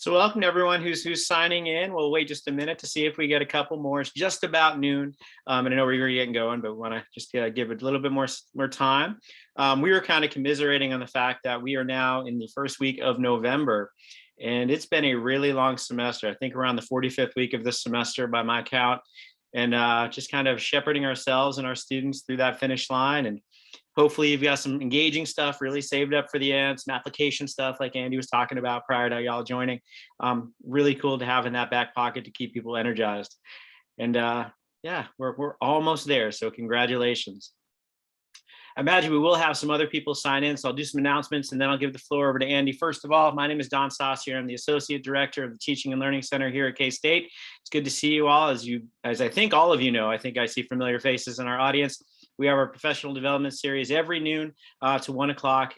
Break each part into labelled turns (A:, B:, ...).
A: So welcome to everyone who's signing in. We'll wait just a minute to see if we get a couple more. It's just about noon, and I know we're getting going, but we want to just give it a little bit more time. We were kind of commiserating on the fact that we are now in the first week of November, and it's been a really long semester. I think around the 45th week of this semester by my count, and just kind of shepherding ourselves and our students through that finish line. And hopefully you've got some engaging stuff really saved up for the end, some application stuff like Andy was talking about prior to y'all joining. Really cool to have in that back pocket to keep people energized. And yeah, we're almost there, so congratulations. I imagine we will have some other people sign in, so I'll do some announcements and then I'll give the floor over to Andy. First of all, my name is Don Saucier. I'm the Associate Director of the Teaching and Learning Center here at K-State. It's good to see you all. As I think all of you know, I think I see familiar faces in our audience. We have our professional development series every noon to 1 o'clock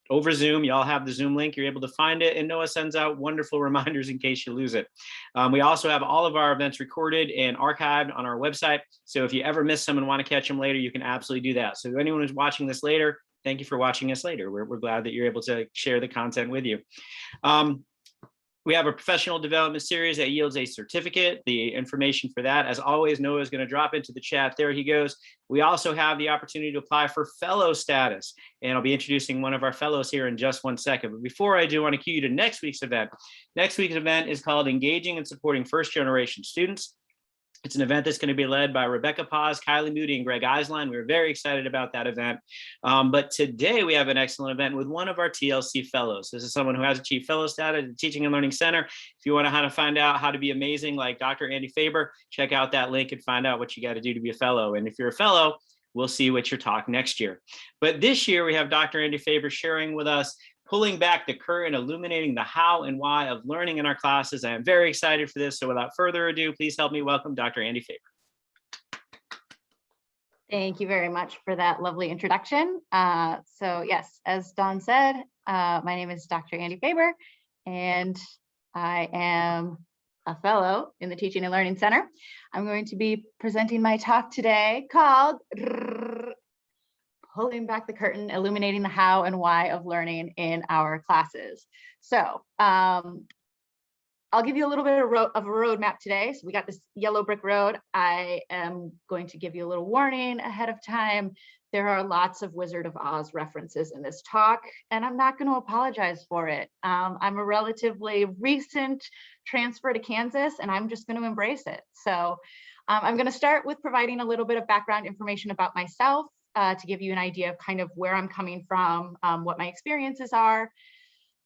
A: over Zoom. Y'all have the Zoom link. You're able to find it, and Noah sends out wonderful reminders in case you lose it. We also have all of our events recorded and archived on our website. So if you ever miss some and want to catch them later, you can absolutely do that. So anyone who's watching this later, thank you for watching us later. We're glad that you're able to share the content with you. We have a professional development series that yields a certificate. The information for that, as always, Noah is going to drop into the chat. There he goes. We also have the opportunity to apply for fellow status, and I'll be introducing one of our fellows here in just 1 second. But before I do, I want to cue you to next week's event. Next week's event is called Engaging and Supporting First Generation Students. It's an event that's going to be led by Rebecca Paz, Kylie Moody, and Greg Eislein. We're very excited about that event. But today we have an excellent event with one of our TLC fellows. This is someone who has achieved fellow status at the Teaching and Learning Center. If you want to find out how to be amazing like Dr. Andie Faber, check out that link and find out what you got to do to be a fellow. And if you're a fellow, we'll see you at your talk next year. But this year we have Dr. Andie Faber sharing with us pulling back the curtain, illuminating the how and why of learning in our classes. I am very excited for this. So without further ado, please help me welcome Dr. Andie Faber.
B: Thank you very much for that lovely introduction. So yes, as Don said, my name is Dr. Andie Faber, and I am a fellow in the Teaching and Learning Center. I'm going to be presenting my talk today called Pulling Back the Curtain, Illuminating the How and Why of Learning in Our Classes. So I'll give you a little bit of a roadmap today. So we got this yellow brick road. I am going to give you a little warning ahead of time. There are lots of Wizard of Oz references in this talk, and I'm not going to apologize for it. I'm a relatively recent transfer to Kansas, and I'm just going to embrace it. So I'm going to start with providing a little bit of background information about myself, to give you an idea of kind of where I'm coming from, what my experiences are.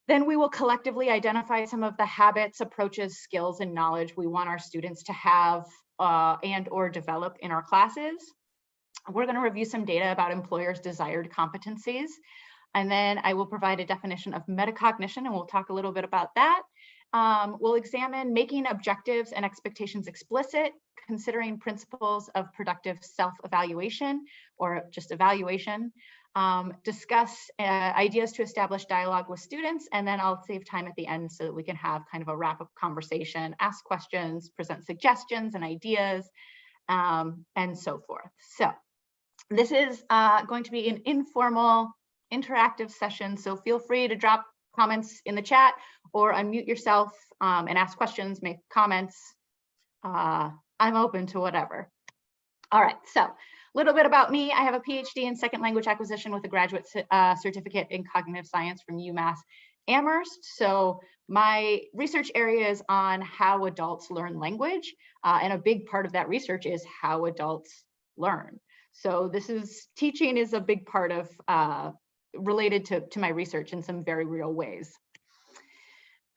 B: Then we will collectively identify some of the habits, approaches, skills, and knowledge we want our students to have and or develop in our classes. We're going to review some data about employers' desired competencies. And then I will provide a definition of metacognition, and we'll talk a little bit about that. We'll examine making objectives and expectations explicit, considering principles of productive self-evaluation or just evaluation, discuss ideas to establish dialogue with students, and then I'll save time at the end so that we can have kind of a wrap-up conversation, ask questions, present suggestions and ideas, and so forth. So this is going to be an informal, interactive session, so feel free to drop comments in the chat or unmute yourself and ask questions, make comments. I'm open to whatever. All right, so a little bit about me. I have a PhD in second language acquisition with a graduate certificate in cognitive science from UMass Amherst. So my research area is on how adults learn language, and a big part of that research is how adults learn. So teaching is a big part of related to my research in some very real ways.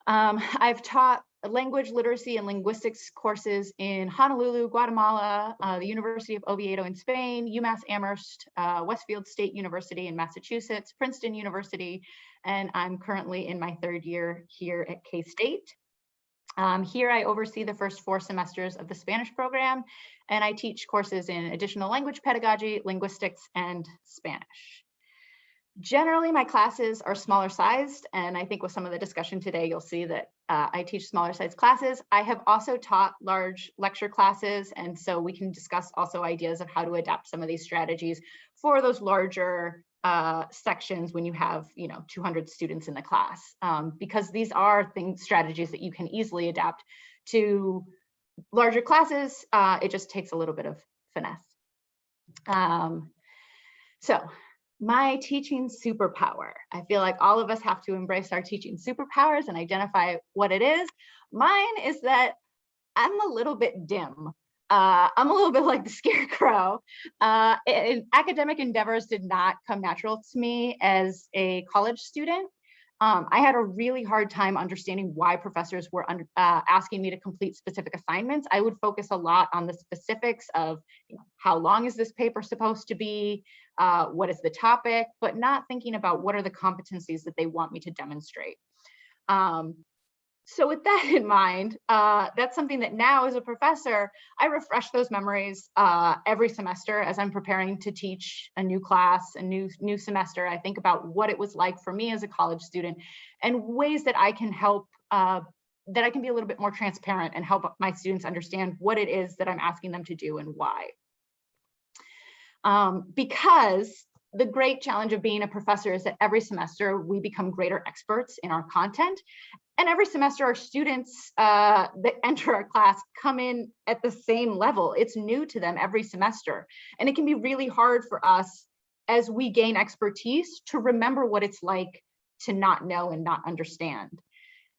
B: I've taught language literacy and linguistics courses in Honolulu, Guatemala, the University of Oviedo in Spain, UMass Amherst, Westfield State University in Massachusetts, Princeton University, and I'm currently in my third year here at K-State. Here I oversee the first 4 semesters of the Spanish program, and I teach courses in additional language pedagogy, linguistics, and Spanish. Generally, my classes are smaller sized, and I think with some of the discussion today, you'll see that I teach smaller sized classes. I have also taught large lecture classes, and so we can discuss also ideas of how to adapt some of these strategies for those larger sections when you have 200 students in the class, because these are strategies that you can easily adapt to larger classes. It just takes a little bit of finesse. So my teaching superpower. I feel like all of us have to embrace our teaching superpowers and identify what it is. Mine is that I'm a little bit dim. I'm a little bit like the scarecrow. Academic endeavors did not come natural to me as a college student. I had a really hard time understanding why professors were asking me to complete specific assignments. I would focus a lot on the specifics of how long is this paper supposed to be, what is the topic, but not thinking about what are the competencies that they want me to demonstrate. So with that in mind, that's something that now as a professor, I refresh those memories every semester as I'm preparing to teach a new class, a new semester. I think about what it was like for me as a college student and ways that I can help, that I can be a little bit more transparent and help my students understand what it is that I'm asking them to do and why. Because the great challenge of being a professor is that every semester we become greater experts in our content. And every semester our students that enter our class come in at the same level. It's new to them every semester. And it can be really hard for us as we gain expertise to remember what it's like to not know and not understand.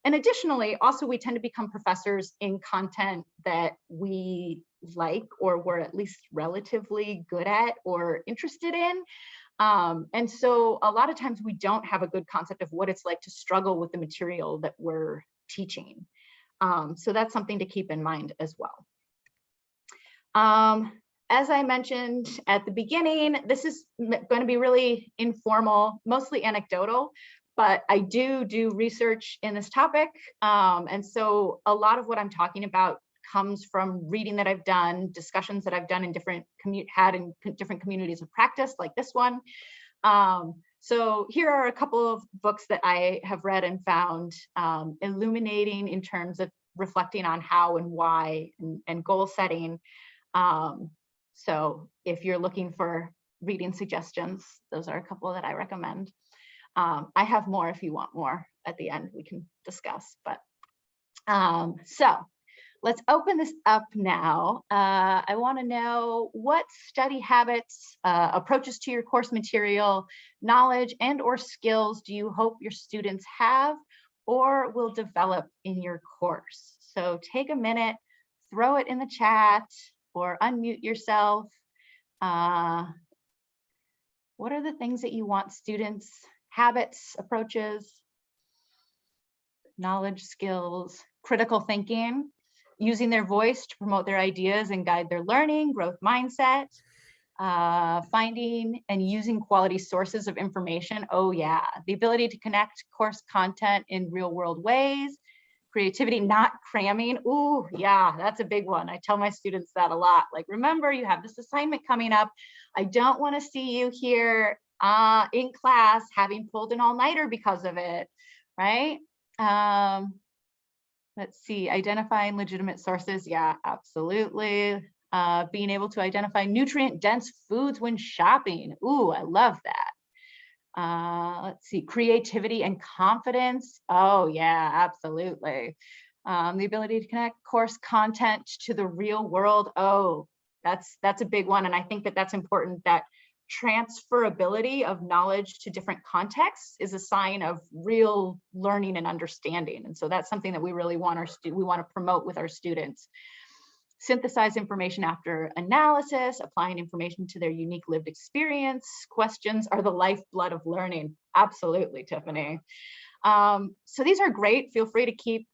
B: And additionally, also we tend to become professors in content that we like or we're at least relatively good at or interested in. And so a lot of times we don't have a good concept of what it's like to struggle with the material that we're teaching. So that's something to keep in mind as well. As I mentioned at the beginning, this is going to be really informal, mostly anecdotal, but I do research in this topic. And so a lot of what I'm talking about comes from reading that I've done, discussions that I've done in different communities of practice like this one. So here are a couple of books that I have read and found illuminating in terms of reflecting on how and why and goal setting. So if you're looking for reading suggestions, those are a couple that I recommend. I have more if you want more at the end, we can discuss, but so let's open this up now. I want to know what study habits, approaches to your course material, knowledge and or skills do you hope your students have or will develop in your course? So take a minute, throw it in the chat or unmute yourself. What are the things that you want students, habits, approaches, knowledge, skills, critical thinking, using their voice to promote their ideas and guide their learning, growth mindset, finding and using quality sources of information. Oh yeah, the ability to connect course content in real world ways, creativity, not cramming. Ooh, yeah, that's a big one. I tell my students that a lot. Like, remember, you have this assignment coming up. I don't want to see you here in class having pulled an all-nighter because of it, right? Let's see, identifying legitimate sources. Yeah, absolutely. Being able to identify nutrient-dense foods when shopping. Ooh, I love that. Let's see, creativity and confidence. Oh yeah, absolutely. The ability to connect course content to the real world. Oh, that's a big one. And I think that that's important, that transferability of knowledge to different contexts is a sign of real learning and understanding. And so that's something that we really want to promote with our students. Synthesize information after analysis, applying information to their unique lived experience. Questions are the lifeblood of learning. Absolutely, Tiffany. So these are great. Feel free to keep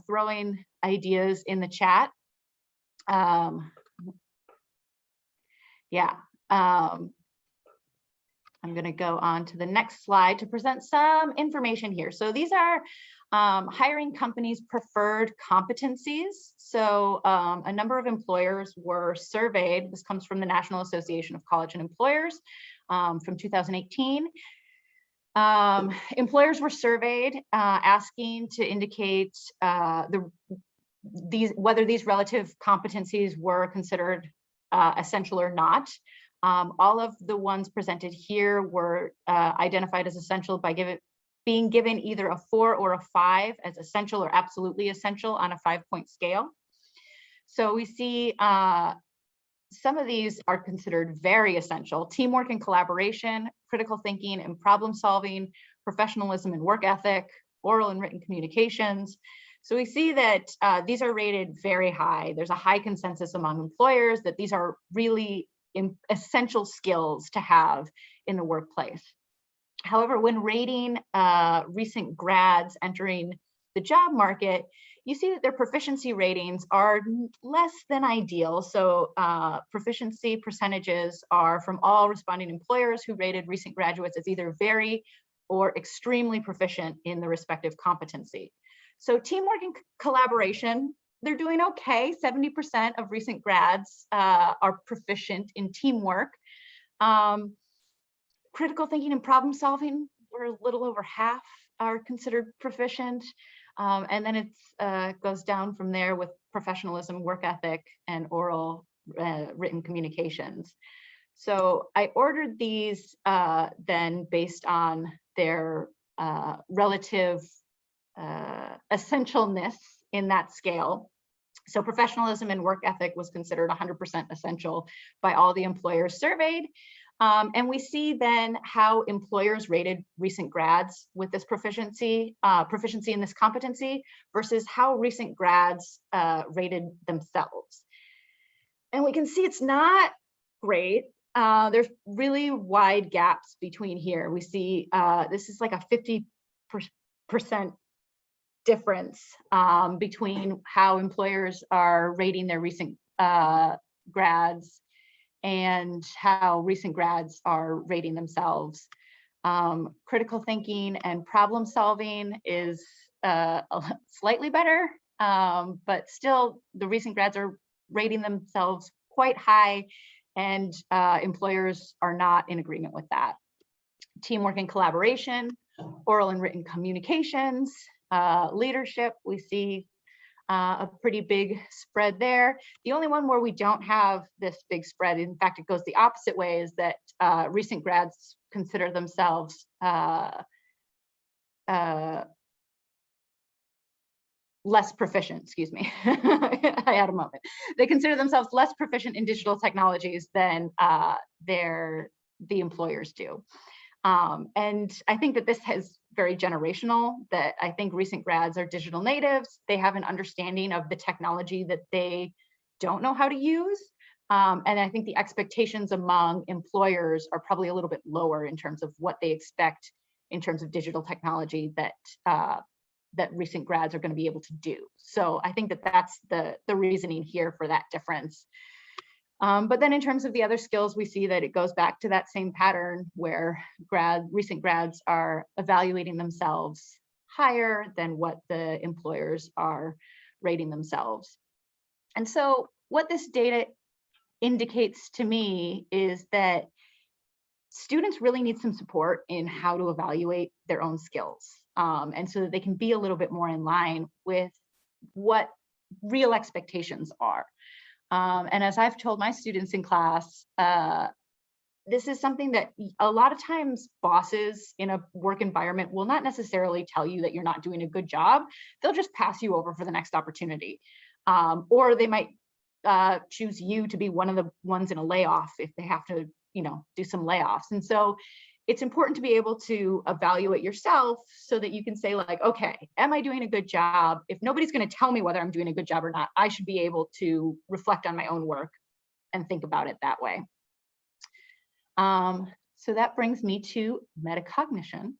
B: throwing ideas in the chat. Yeah. I'm going to go on to the next slide to present some information here. So these are hiring companies' preferred competencies. So a number of employers were surveyed. This comes from the National Association of College and Employers from 2018. Employers were surveyed asking to indicate whether these relative competencies were considered essential or not. All of the ones presented here were identified as essential by being given either a 4 or a 5 as essential or absolutely essential on a 5-point scale. So we see some of these are considered very essential: teamwork and collaboration, critical thinking and problem solving, professionalism and work ethic, oral and written communications. So we see that these are rated very high. There's a high consensus among employers that these are really essential skills to have in the workplace. However, when rating recent grads entering the job market, you see that their proficiency ratings are less than ideal. So proficiency percentages are from all responding employers who rated recent graduates as either very or extremely proficient in the respective competency. So teamwork and collaboration, they're doing okay. 70% of recent grads are proficient in teamwork. Critical thinking and problem solving, we're a little over half are considered proficient. And then it goes down from there with professionalism, work ethic, and oral written communications. So I ordered these then based on their relative essentialness in that scale. So professionalism and work ethic was considered 100% essential by all the employers surveyed. And we see then how employers rated recent grads with this proficiency in this competency versus how recent grads rated themselves. And we can see it's not great. There's really wide gaps between here. We see this is like a 50% difference between how employers are rating their recent grads and how recent grads are rating themselves. Critical thinking and problem solving is slightly better, but still the recent grads are rating themselves quite high, and employers are not in agreement with that. Teamwork and collaboration, oral and written communications, leadership, we see a pretty big spread there. The only one where we don't have this big spread, in fact, it goes the opposite way, is that recent grads consider themselves less proficient, excuse me, I had a moment. They consider themselves less proficient in digital technologies than the employers do. And I think that this is very generational, that I think recent grads are digital natives. They have an understanding of the technology that they don't know how to use. And I think the expectations among employers are probably a little bit lower in terms of what they expect in terms of digital technology that recent grads are going to be able to do. So I think that that's the reasoning here for that difference. But then in terms of the other skills, we see that it goes back to that same pattern where recent grads are evaluating themselves higher than what the employers are rating themselves. And so what this data indicates to me is that students really need some support in how to evaluate their own skills, and so that they can be a little bit more in line with what real expectations are. And as I've told my students in class, this is something that a lot of times bosses in a work environment will not necessarily tell you that you're not doing a good job. They'll just pass you over for the next opportunity. Or they might choose you to be one of the ones in a layoff if they have to, do some layoffs. And so it's important to be able to evaluate yourself so that you can say, like, okay, am I doing a good job? If nobody's going to tell me whether I'm doing a good job or not, I should be able to reflect on my own work and think about it that way. So that brings me to metacognition,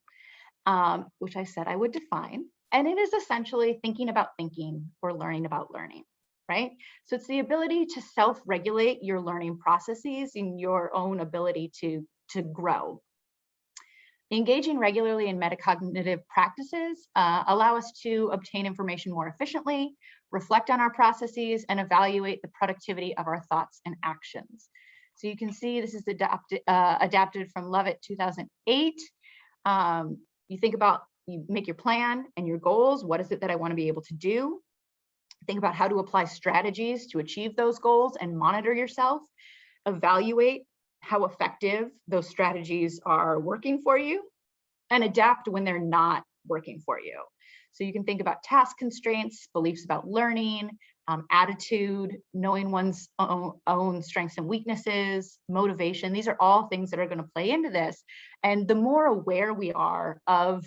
B: which I said I would define. And it is essentially thinking about thinking or learning about learning, right? So it's the ability to self-regulate your learning processes and your own ability to grow. Engaging regularly in metacognitive practices allow us to obtain information more efficiently, reflect on our processes, and evaluate the productivity of our thoughts and actions. So you can see this is adapted from Levitt 2008. You think about, you make your plan and your goals. What is it that I want to be able to do? Think about how to apply strategies to achieve those goals and monitor yourself. Evaluate how effective those strategies are working for you, and adapt when they're not working for you. So you can think about task constraints, beliefs about learning, attitude, knowing one's own strengths and weaknesses, motivation. These are all things that are going to play into this. And the more aware we are of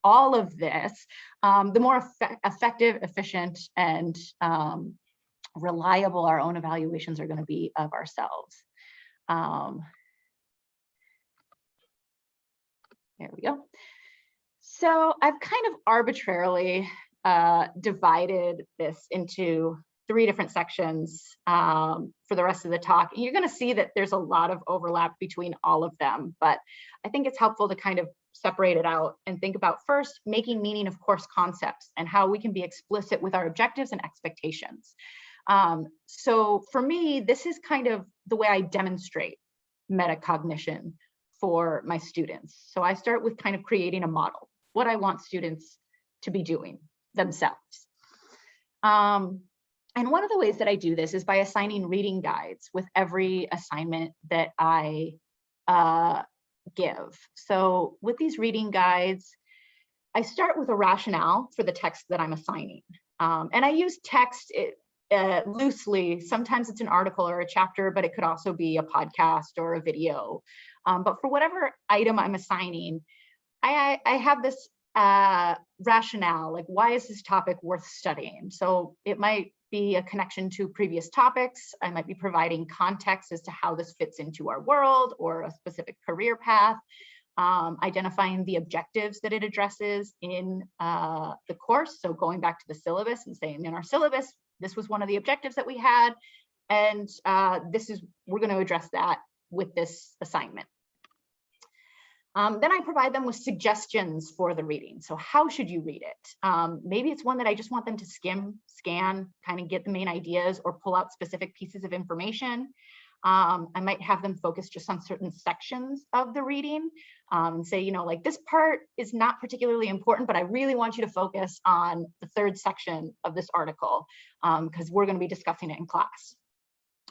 B: all of this, the more effective, efficient, and reliable our own evaluations are going to be of ourselves. There we go. So I've kind of arbitrarily divided this into 3 different sections for the rest of the talk. And you're going to see that there's a lot of overlap between all of them, but I think it's helpful to kind of separate it out and think about first making meaning of course concepts and how we can be explicit with our objectives and expectations. So for me, this is kind of the way I demonstrate metacognition for my students. So I start with kind of creating a model, what I want students to be doing themselves. And one of the ways that I do this is by assigning reading guides with every assignment that I give. So with these reading guides, I start with a rationale for the text that I'm assigning. And I use text loosely. Sometimes it's an article or a chapter, but it could also be a podcast or a video. But for whatever item I'm assigning, I have this rationale, like why is this topic worth studying? So it might be a connection to previous topics. I might be providing context as to how this fits into our world or a specific career path, identifying the objectives that it addresses in the course. So going back to the syllabus and saying in our syllabus, this was one of the objectives that we had, and we're going to address that with this assignment. Then I provide them with suggestions for the reading. So how should you read it? Maybe it's one that I just want them to skim, scan, kind of get the main ideas or pull out specific pieces of information. I might have them focus just on certain sections of the reading and say, like this part is not particularly important, but I really want you to focus on the 3rd section of this article because we're going to be discussing it in class.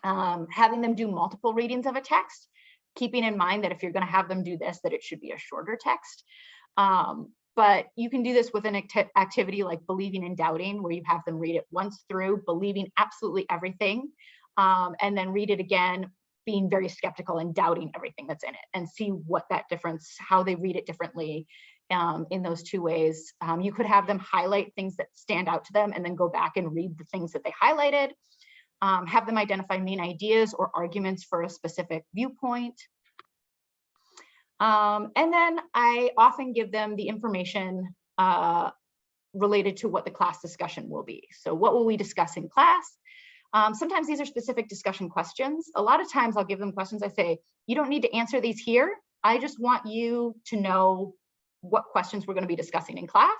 B: Having them do multiple readings of a text, keeping in mind that if you're going to have them do this, that it should be a shorter text. But you can do this with an activity like believing and doubting, where you have them read it once through, believing absolutely everything, and then read it again, being very skeptical and doubting everything that's in it, and see what that difference, how they read it differently in those 2 ways. You could have them highlight things that stand out to them and then go back and read the things that they highlighted. Have them identify main ideas or arguments for a specific viewpoint. And then I often give them the information related to what the class discussion will be. So what will we discuss in class? Sometimes these are specific discussion questions. A lot of times I'll give them questions. I say, you don't need to answer these here. I just want you to know what questions we're going to be discussing in class.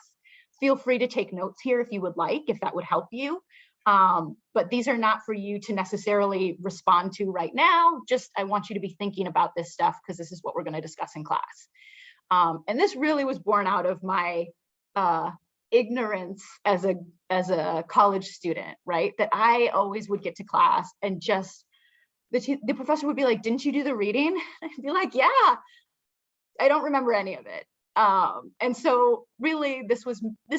B: Feel free to take notes here if you would like, if that would help you. But these are not for you to necessarily respond to right now. Just, I want you to be thinking about this stuff because this is what we're going to discuss in class. And this really was born out of my ignorance as a college student, right? That I always would get to class and just, the professor would be like, didn't you do the reading? I'd be like, yeah, I don't remember any of it. And so really this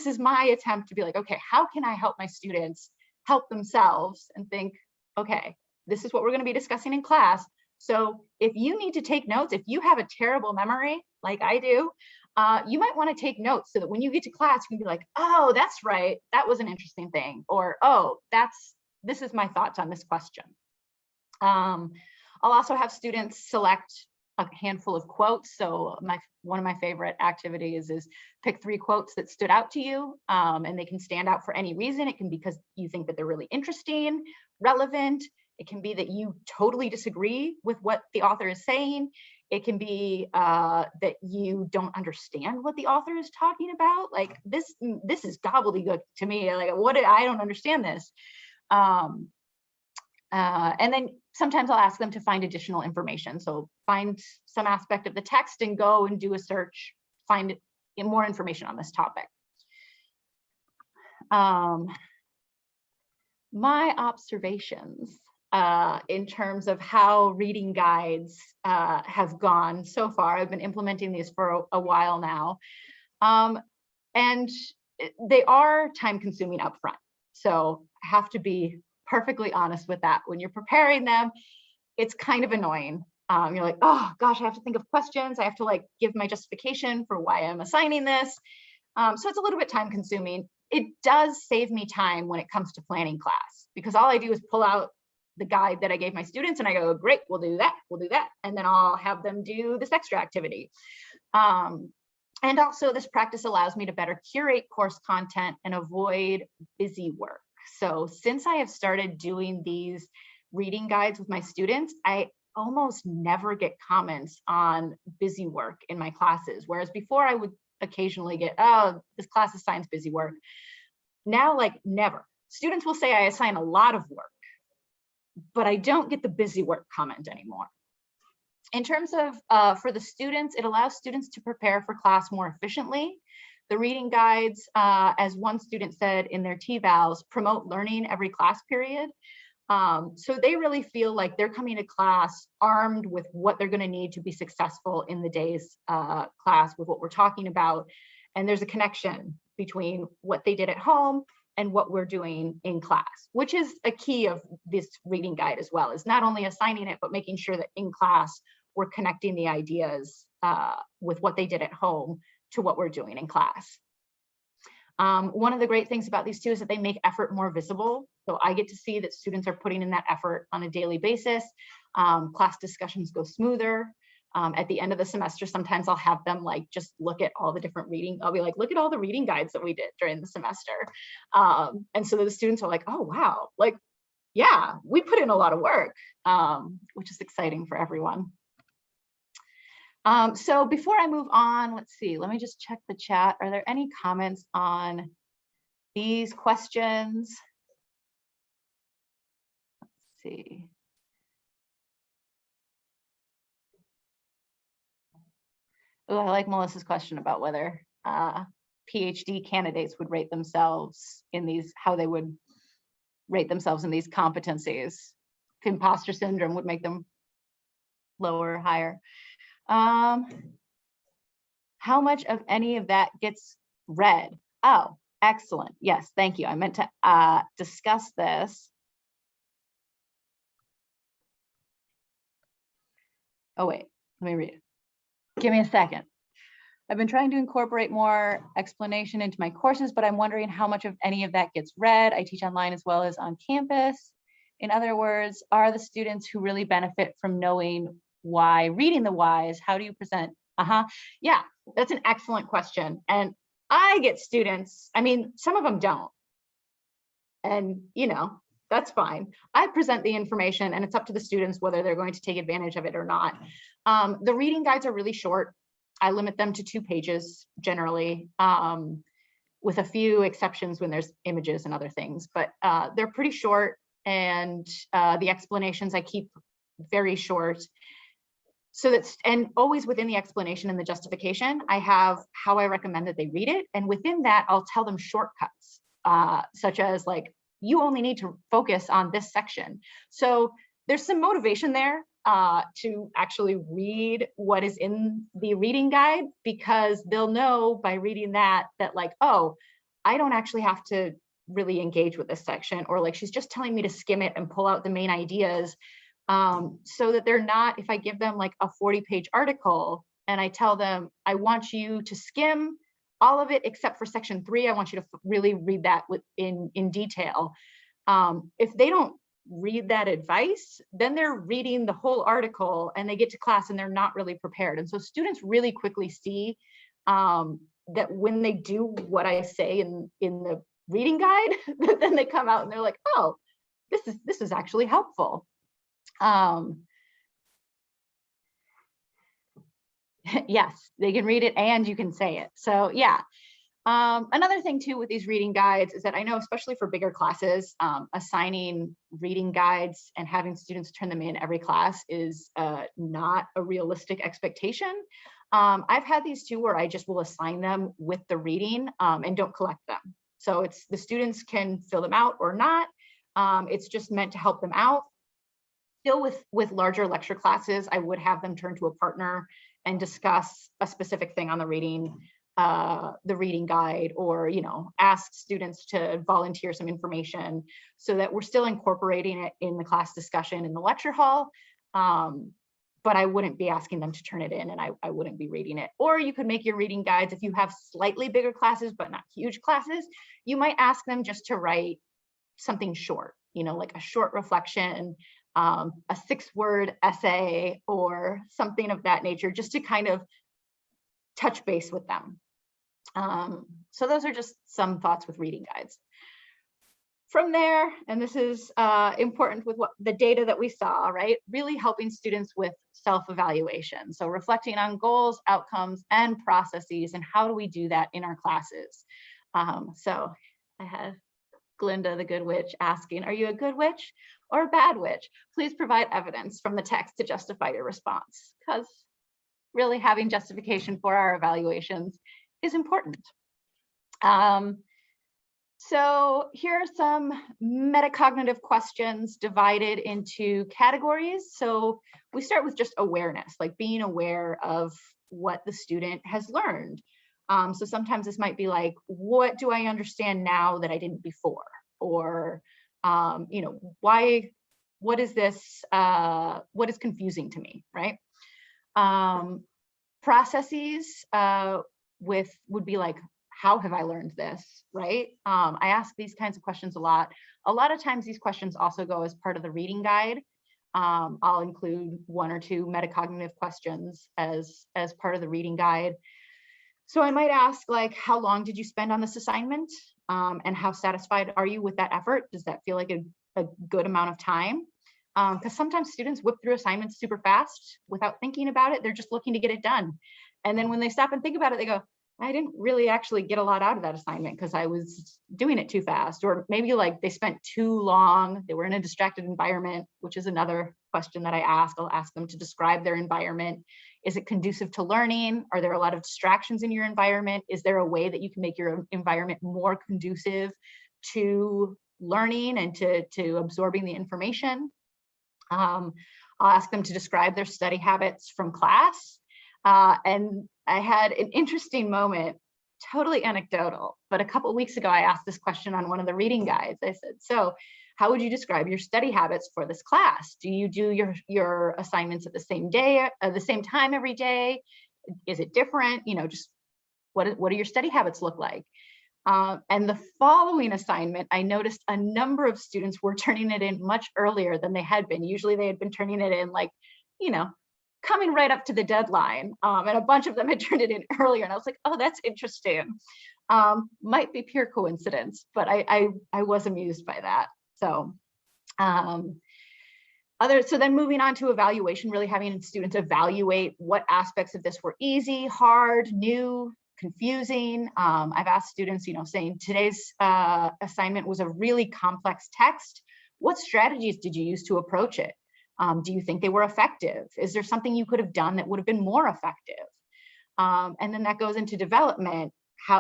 B: is my attempt to be like, okay, how can I help my students help themselves and think, okay, this is what we're going to be discussing in class. So if you need to take notes, if you have a terrible memory like I do, you might want to take notes so that when you get to class, you can be like, oh, that's right, that was an interesting thing, or oh, this is my thoughts on this question. I'll also have students select a handful of quotes. So one of my favorite activities is pick 3 quotes that stood out to you, and they can stand out for any reason. It can be because you think that they're really interesting, relevant. It can be that you totally disagree with what the author is saying. It can be that you don't understand what the author is talking about. Like this is gobbledygook to me. Like I don't understand this. And then sometimes I'll ask them to find additional information. So find some aspect of the text and go and do a search, find more information on this topic. My observations in terms of how reading guides have gone so far. I've been implementing these for a while now. And they are time consuming upfront. So I have to be perfectly honest with that. When you're preparing them, it's kind of annoying. You're like, oh gosh, I have to think of questions. I have to like give my justification for why I'm assigning this. So it's a little bit time consuming. It does save me time when it comes to planning class, because all I do is pull out the guide that I gave my students and I go, great, we'll do that. And then I'll have them do this extra activity. And also this practice allows me to better curate course content and avoid busy work. So since I have started doing these reading guides with my students, I almost never get comments on busy work in my classes. Whereas before I would occasionally get, oh, this class assigns busy work. Now, like never. Students will say I assign a lot of work, but I don't get the busy work comment anymore. In terms of for the students, it allows students to prepare for class more efficiently. The reading guides, as one student said in their TVALs, promote learning every class period. So they really feel like they're coming to class armed with what they're going to need to be successful in the day's class with what we're talking about. And there's a connection between what they did at home and what we're doing in class, which is a key of this reading guide as well, is not only assigning it, but making sure that in class, we're connecting the ideas with what they did at home to what we're doing in class. One of the great things about these two is that they make effort more visible. So I get to see that students are putting in that effort on a daily basis. Class discussions go smoother. At the end of the semester, sometimes I'll have them like just look at all the different reading. I'll be like, look at all the reading guides that we did during the semester. And so the students are like, oh, wow, like, yeah, we put in a lot of work, which is exciting for everyone. So before I move on, let's see, let me just check the chat. Are there any comments on these questions? Let's see. Oh, I like Melissa's question about whether PhD candidates would rate themselves in these, how they would rate themselves in these competencies. If imposter syndrome would make them lower or higher. How much of any of that gets read? Oh, excellent. Yes, thank you. I meant to discuss this. Oh, wait, let me read it. Give me a second. I've been trying to incorporate more explanation into my courses, but I'm wondering how much of any of that gets read. I teach online as well as on campus. In other words, are the students who really benefit from knowing why, reading the whys? How do you present? Yeah, that's an excellent question. And I get students, I mean, some of them don't. And, you know, that's fine. I present the information and it's up to the students whether they're going to take advantage of it or not. The reading guides are really short. I limit them to 2 pages generally, with a few exceptions when there's images and other things, but they're pretty short, and the explanations I keep very short. So that's, and always within the explanation and the justification, I have how I recommend that they read it. And within that, I'll tell them shortcuts, such as like, you only need to focus on this section. So there's some motivation there to actually read what is in the reading guide, because they'll know by reading that, that like, oh, I don't actually have to really engage with this section, or like, she's just telling me to skim it and pull out the main ideas. So that they're not, if I give them like a 40-page article and I tell them, I want you to skim all of it except for section 3, I want you to really read that in detail. If they don't read that advice, then they're reading the whole article and they get to class and they're not really prepared. And so students really quickly see that when they do what I say in the reading guide, then they come out and they're like, oh, this is actually helpful. Yes, they can read it and you can say it. So yeah. Another thing too with these reading guides is that I know, especially for bigger classes, assigning reading guides and having students turn them in every class is not a realistic expectation. I've had these too where I just will assign them with the reading and don't collect them. So it's the students can fill them out or not. It's just meant to help them out. Still with larger lecture classes, I would have them turn to a partner and discuss a specific thing on the reading guide, or, you know, ask students to volunteer some information so that we're still incorporating it in the class discussion in the lecture hall. But I wouldn't be asking them to turn it in, and I wouldn't be reading it. Or you could make your reading guides, if you have slightly bigger classes, but not huge classes, you might ask them just to write something short, you know, like a short reflection, a 6-word essay or something of that nature, just to kind of touch base with them. So those are just some thoughts with reading guides. From there, and this is important with what the data that we saw, right? Really helping students with self-evaluation. So reflecting on goals, outcomes, and processes, and how do we do that in our classes? So I had Glinda, the good witch, asking, are you a good witch or a bad witch? Please provide evidence from the text to justify your response, because really having justification for our evaluations is important. So here are some metacognitive questions divided into categories. So we start with just awareness, like being aware of what the student has learned. So sometimes this might be like, what do I understand now that I didn't before? Or, you know, what is this, what is confusing to me, right? Processes would be like, how have I learned this, right? I ask these kinds of questions a lot. A lot of times these questions also go as part of the reading guide. I'll include 1 or 2 metacognitive questions as part of the reading guide. So I might ask, like, how long did you spend on this assignment? And how satisfied are you with that effort? Does that feel like a good amount of time? Because sometimes students whip through assignments super fast without thinking about it. They're just looking to get it done. And then when they stop and think about it, they go, I didn't really actually get a lot out of that assignment because I was doing it too fast. Or maybe like they spent too long, they were in a distracted environment, which is another question that I ask. I'll ask them to describe their environment. Is it conducive to learning? Are there a lot of distractions in your environment? Is there a way that you can make your environment more conducive to learning and to absorbing the information? I'll ask them to describe their study habits from class. And I had an interesting moment, totally anecdotal, but a couple of weeks ago, I asked this question on one of the reading guides. I said, so how would you describe your study habits for this class? Do you do your assignments at the same day, at the same time every day? Is it different? You know, just what do your study habits look like? And the following assignment, I noticed a number of students were turning it in much earlier than they had been. Usually they had been turning it in like, you know, coming right up to the deadline. And a bunch of them had turned it in earlier. And I was like, oh, that's interesting. Might be pure coincidence, but I was amused by that. So so then moving on to evaluation, really having students evaluate what aspects of this were easy, hard, new, confusing. I've asked students, you know, saying today's assignment was a really complex text. What strategies did you use to approach it? Do you think they were effective? Is there something you could have done that would have been more effective? And then that goes into development.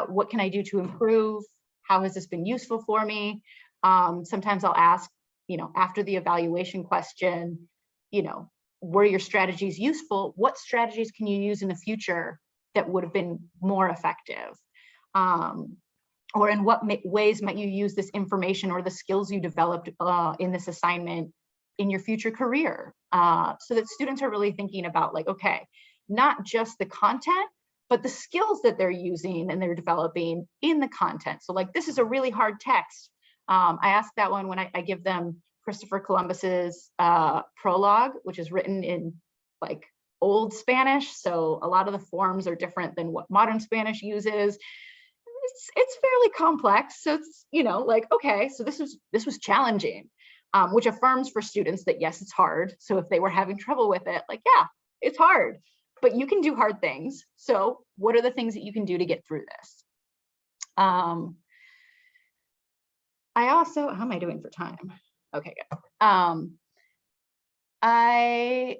B: What can I do to improve? How has this been useful for me? Sometimes I'll ask, you know, after the evaluation question, you know, were your strategies useful? What strategies can you use in the future that would have been more effective? Or in what ways might you use this information or the skills you developed in this assignment in your future career? So that students are really thinking about like, okay, not just the content, but the skills that they're using and they're developing in the content. So like, this is a really hard text. I ask that one when I give them Christopher Columbus's prologue, which is written in like old Spanish. So a lot of the forms are different than what modern Spanish uses. It's fairly complex. So it's, you know, like, okay, so this was challenging. Which affirms for students that yes, it's hard. So if they were having trouble with it, like, yeah, it's hard, but you can do hard things. So what are the things that you can do to get through this? I also, how am I doing for time? Okay, good. I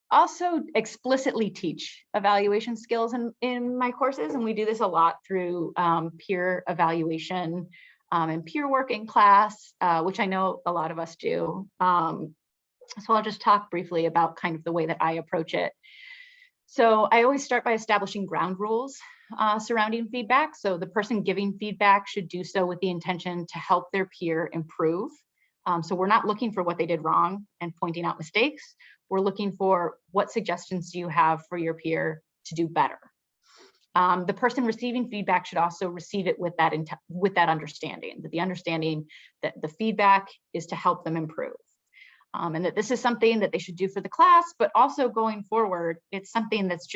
B: also explicitly teach evaluation skills in my courses, and we do this a lot through peer evaluation and peer work in class, which I know a lot of us do. So I'll just talk briefly about kind of the way that I approach it. So I always start by establishing ground rules surrounding feedback. So the person giving feedback should do so with the intention to help their peer improve. So we're not looking for what they did wrong and pointing out mistakes. We're looking for what suggestions do you have for your peer to do better. The person receiving feedback should also receive it with that understanding, that the understanding that the feedback is to help them improve. And that this is something that they should do for the class, but also going forward, it's something that's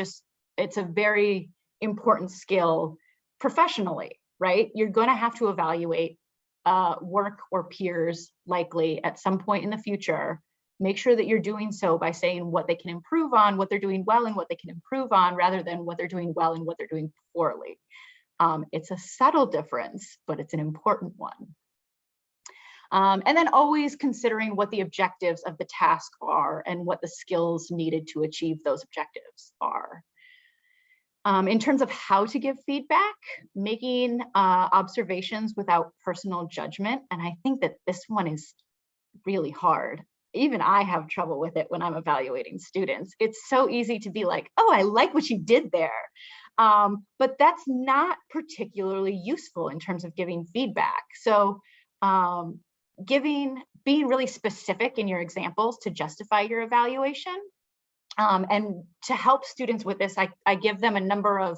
B: it's a very important skill professionally, right? You're going to have to evaluate work or peers likely at some point in the future. Make sure that you're doing so by saying what they can improve on, what they're doing well and what they can improve on, rather than what they're doing well and what they're doing poorly. It's a subtle difference, but it's an important one. And then always considering what the objectives of the task are and what the skills needed to achieve those objectives are. In terms of how to give feedback, making observations without personal judgment. And I think that this one is really hard. Even I have trouble with it when I'm evaluating students. It's so easy to be like, oh, I like what you did there. But that's not particularly useful in terms of giving feedback. So being really specific in your examples to justify your evaluation. And to help students with this, I give them a number of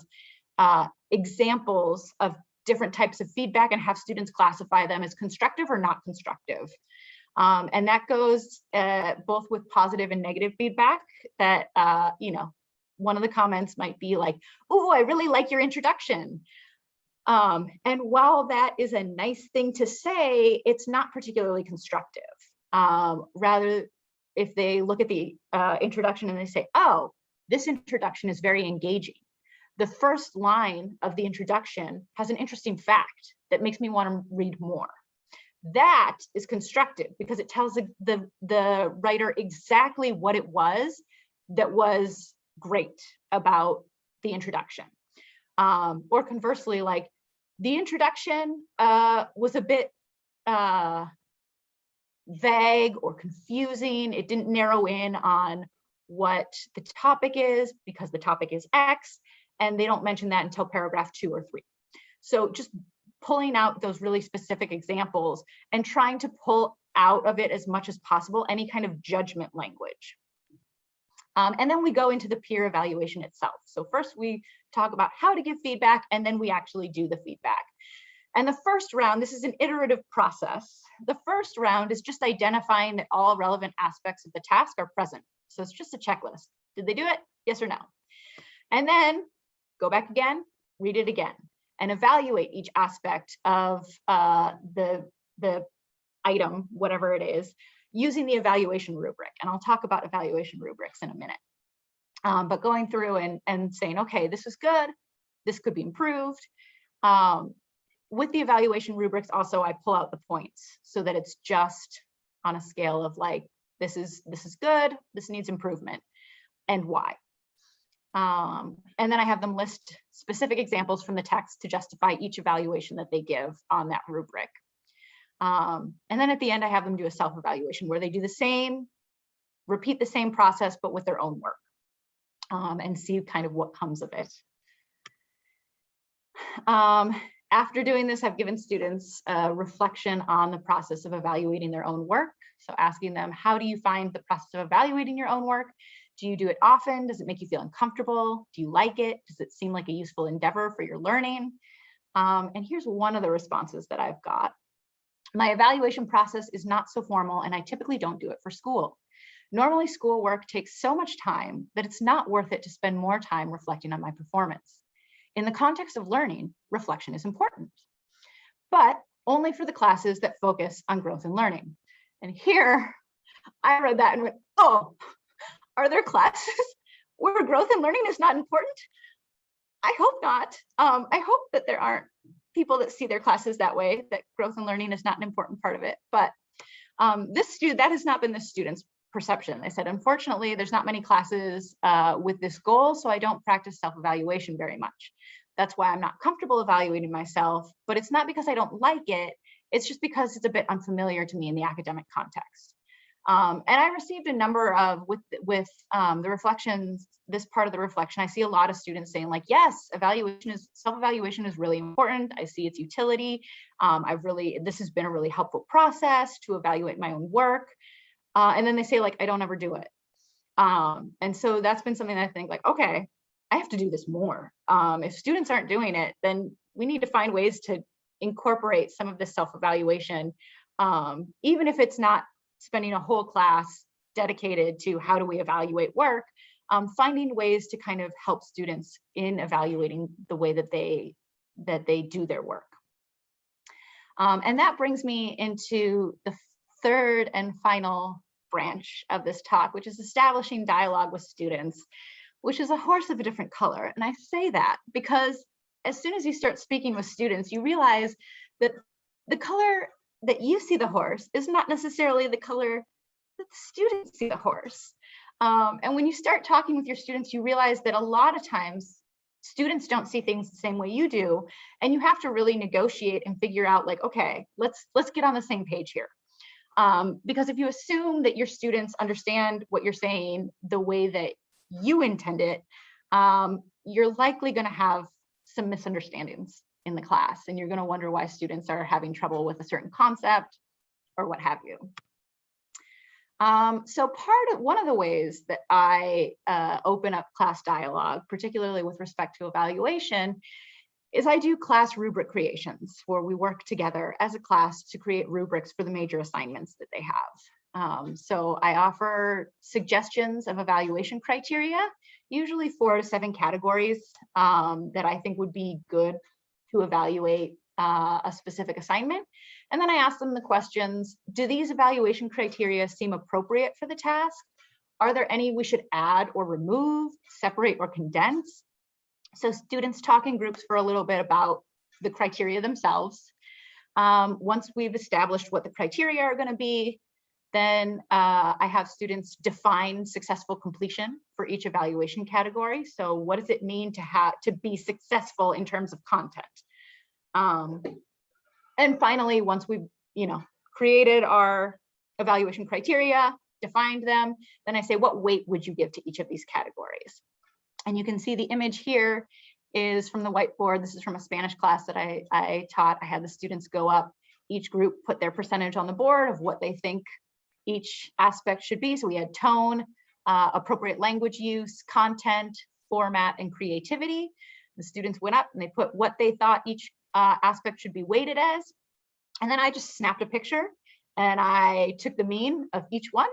B: examples of different types of feedback and have students classify them as constructive or not constructive. And that goes both with positive and negative feedback that, one of the comments might be like, oh, I really like your introduction. And while that is a nice thing to say, it's not particularly constructive. Rather, if they look at the introduction and they say, oh, this introduction is very engaging. The first line of the introduction has an interesting fact that makes me want to read more. That is constructive because it tells the writer exactly what it was that was great about the introduction. Or conversely, like the introduction was a bit vague or confusing. It didn't narrow in on what the topic is because the topic is X, and they don't mention that until paragraph 2 or 3. So just pulling out those really specific examples and trying to pull out of it as much as possible any kind of judgment language. And then we go into the peer evaluation itself. So first we talk about how to give feedback, and then we actually do the feedback. And the first round, this is an iterative process. The first round is just identifying that all relevant aspects of the task are present. So it's just a checklist. Did they do it? Yes or no? And then go back again, read it again, and evaluate each aspect of the item, whatever it is, using the evaluation rubric. And I'll talk about evaluation rubrics in a minute. But going through and saying, okay, this is good, this could be improved. With the evaluation rubrics also, I pull out the points so that it's just on a scale of like, this is good, this needs improvement, and why. And then I have them list specific examples from the text to justify each evaluation that they give on that rubric. And then at the end, I have them do a self-evaluation where they do the same, repeat the same process, but with their own work, and see kind of what comes of it. After doing this, I've given students a reflection on the process of evaluating their own work. So asking them, how do you find the process of evaluating your own work? Do you do it often? Does it make you feel uncomfortable? Do you like it? Does it seem like a useful endeavor for your learning? And here's one of the responses that I've got. My evaluation process is not so formal, and I typically don't do it for school. Normally, schoolwork takes so much time that it's not worth it to spend more time reflecting on my performance. In the context of learning, reflection is important, but only for the classes that focus on growth and learning. And here, I read that and went, oh, are there classes where growth and learning is not important? I hope not. I hope that there aren't people that see their classes that way, that growth and learning is not an important part of it. But that has not been the student's perception. They said, unfortunately, there's not many classes with this goal, so I don't practice self-evaluation very much. That's why I'm not comfortable evaluating myself, but it's not because I don't like it. It's just because it's a bit unfamiliar to me in the academic context. And I received a number of, with the reflections, this part of the reflection, I see a lot of students saying like, yes, self-evaluation is really important. I see its utility. This has been a really helpful process to evaluate my own work. And then they say like, I don't ever do it. And so that's been something that I think like, okay, I have to do this more. If students aren't doing it, then we need to find ways to incorporate some of this self-evaluation, even if it's not spending a whole class dedicated to how do we evaluate work, finding ways to kind of help students in evaluating the way that they do their work. And that brings me into the third and final branch of this talk, which is establishing dialogue with students, which is a horse of a different color. And I say that because as soon as you start speaking with students, you realize that the color that you see the horse is not necessarily the color that the students see the horse. And when you start talking with your students, you realize that a lot of times students don't see things the same way you do. And you have to really negotiate and figure out like, okay, let's get on the same page here. Because if you assume that your students understand what you're saying the way that you intend it, you're likely going to have some misunderstandings in the class, and you're going to wonder why students are having trouble with a certain concept or what have you. So one of the ways that I open up class dialogue, particularly with respect to evaluation, is I do class rubric creations where we work together as a class to create rubrics for the major assignments that they have. So I offer suggestions of evaluation criteria, usually 4 to 7 categories that I think would be good to evaluate a specific assignment. And then I ask them the questions, do these evaluation criteria seem appropriate for the task? Are there any we should add or remove, separate or condense? So students talk in groups for a little bit about the criteria themselves. Once we've established what the criteria are going to be, then I have students define successful completion for each evaluation category. So what does it mean to be successful in terms of content? And finally, once we've created our evaluation criteria, defined them, then I say, what weight would you give to each of these categories? And you can see the image here is from the whiteboard. This is from a Spanish class that I taught. I had the students go up, each group put their percentage on the board of what they think each aspect should be. So we had tone, appropriate language use, content, format, and creativity. The students went up and they put what they thought each aspect should be weighted as. And then I just snapped a picture and I took the mean of each one.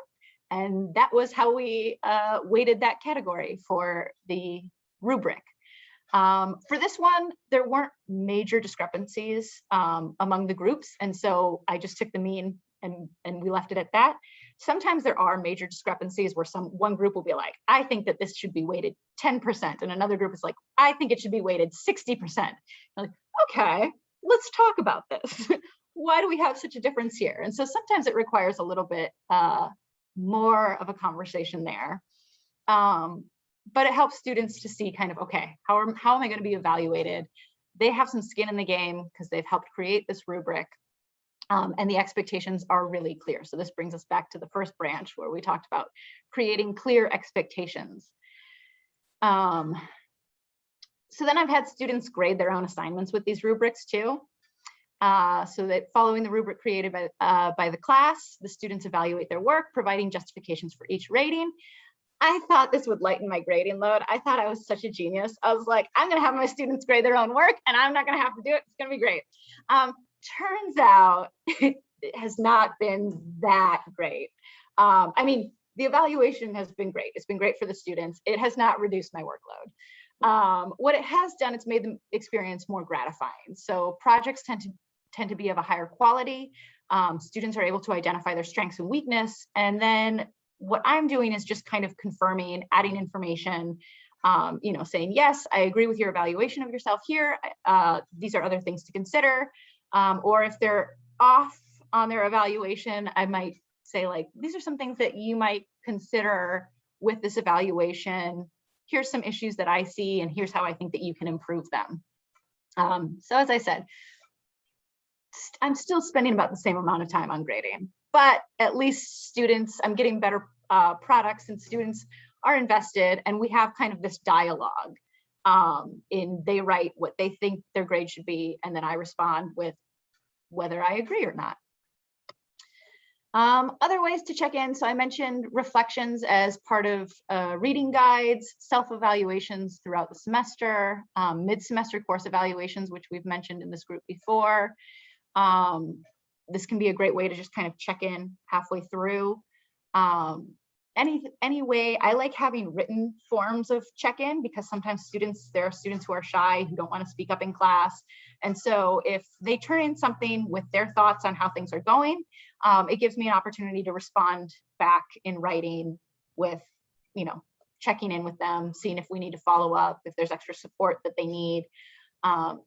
B: And that was how we weighted that category for the rubric. For this one, there weren't major discrepancies among the groups. And so I just took the mean and we left it at that. Sometimes there are major discrepancies where one group will be like, I think that this should be weighted 10%. And another group is like, I think it should be weighted 60%. I'm like, okay, let's talk about this. Why do we have such a difference here? And so sometimes it requires a little bit more of a conversation there. But it helps students to see kind of, okay, how am I going to be evaluated? They have some skin in the game because they've helped create this rubric. And the expectations are really clear. So this brings us back to the first branch where we talked about creating clear expectations. So then I've had students grade their own assignments with these rubrics too. So that following the rubric created by the class, the students evaluate their work, providing justifications for each rating. I thought this would lighten my grading load. I thought I was such a genius. I was like, I'm going to have my students grade their own work and I'm not going to have to do it. It's going to be great. Turns out it has not been that great. I mean, the evaluation has been great. It's been great for the students. It has not reduced my workload. What it has done, it's made the experience more gratifying. So projects tend to be of a higher quality. Students are able to identify their strengths and weakness. And then what I'm doing is just kind of confirming, adding information, saying, yes, I agree with your evaluation of yourself here. These are other things to consider. Or if they're off on their evaluation, I might say like, these are some things that you might consider with this evaluation. Here's some issues that I see, and here's how I think that you can improve them. So as I said, I'm still spending about the same amount of time on grading. but at least students, I'm getting better products and students are invested, and we have kind of this dialogue. They write what they think their grade should be, and then I respond with whether I agree or not. Other ways to check in. So I mentioned reflections as part of reading guides, self-evaluations throughout the semester, mid-semester course evaluations, which we've mentioned in this group before. This can be a great way to just kind of check in halfway through. Any way, I like having written forms of check-in, because sometimes there are students who are shy, who don't want to speak up in class. And so if they turn in something with their thoughts on how things are going, it gives me an opportunity to respond back in writing with, checking in with them, seeing if we need to follow up, if there's extra support that they need,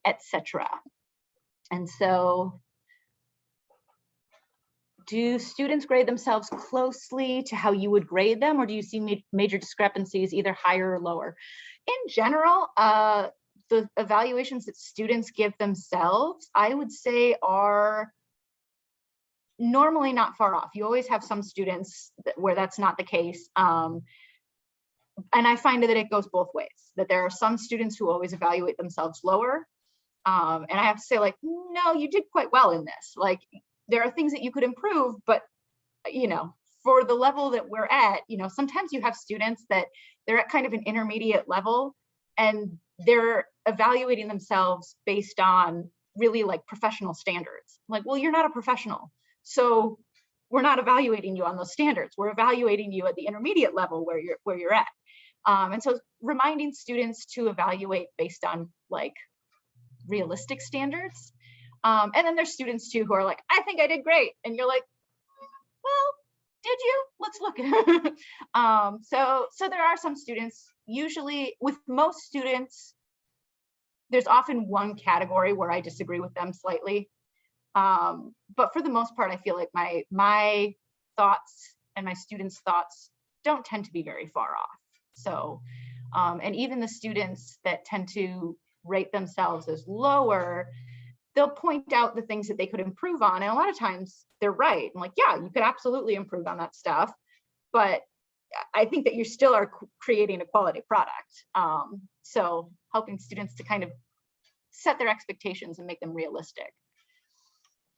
B: etc. And so, do students grade themselves closely to how you would grade them, or do you see major discrepancies, either higher or lower? In general, the evaluations that students give themselves, I would say, are normally not far off. You always have some students where that's not the case. And I find that it goes both ways, that there are some students who always evaluate themselves lower. And I have to say, like, no, you did quite well in this. Like, there are things that you could improve, but, for the level that we're at, sometimes you have students that they're at kind of an intermediate level, and they're evaluating themselves based on really like professional standards. Like, well, you're not a professional, so we're not evaluating you on those standards. We're evaluating you at the intermediate level where you're at. And so reminding students to evaluate based on like realistic standards. And then there's students too who are like, I think I did great. And you're like, well, did you? Let's look. So there are some students, usually with most students, there's often one category where I disagree with them slightly. But for the most part, I feel like my thoughts and my students' thoughts don't tend to be very far off. So, and even the students that tend to rate themselves as lower, they'll point out the things that they could improve on. And a lot of times they're right. I'm like, yeah, you could absolutely improve on that stuff. But I think that you still are creating a quality product. So helping students to kind of set their expectations and make them realistic.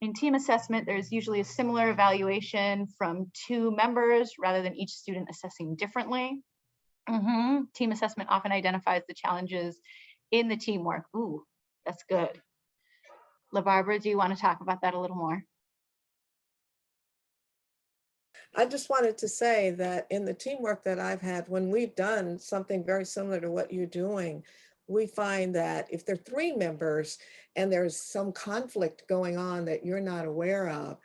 B: In team assessment, there's usually a similar evaluation from 2 members rather than each student assessing differently. Team assessment often identifies the challenges in the teamwork. Ooh, that's good. LaBarbara, do you want to talk about that a little more?
C: I just wanted to say that in the teamwork that I've had, when we've done something very similar to what you're doing, we find that if there are 3 members and there's some conflict going on that you're not aware of,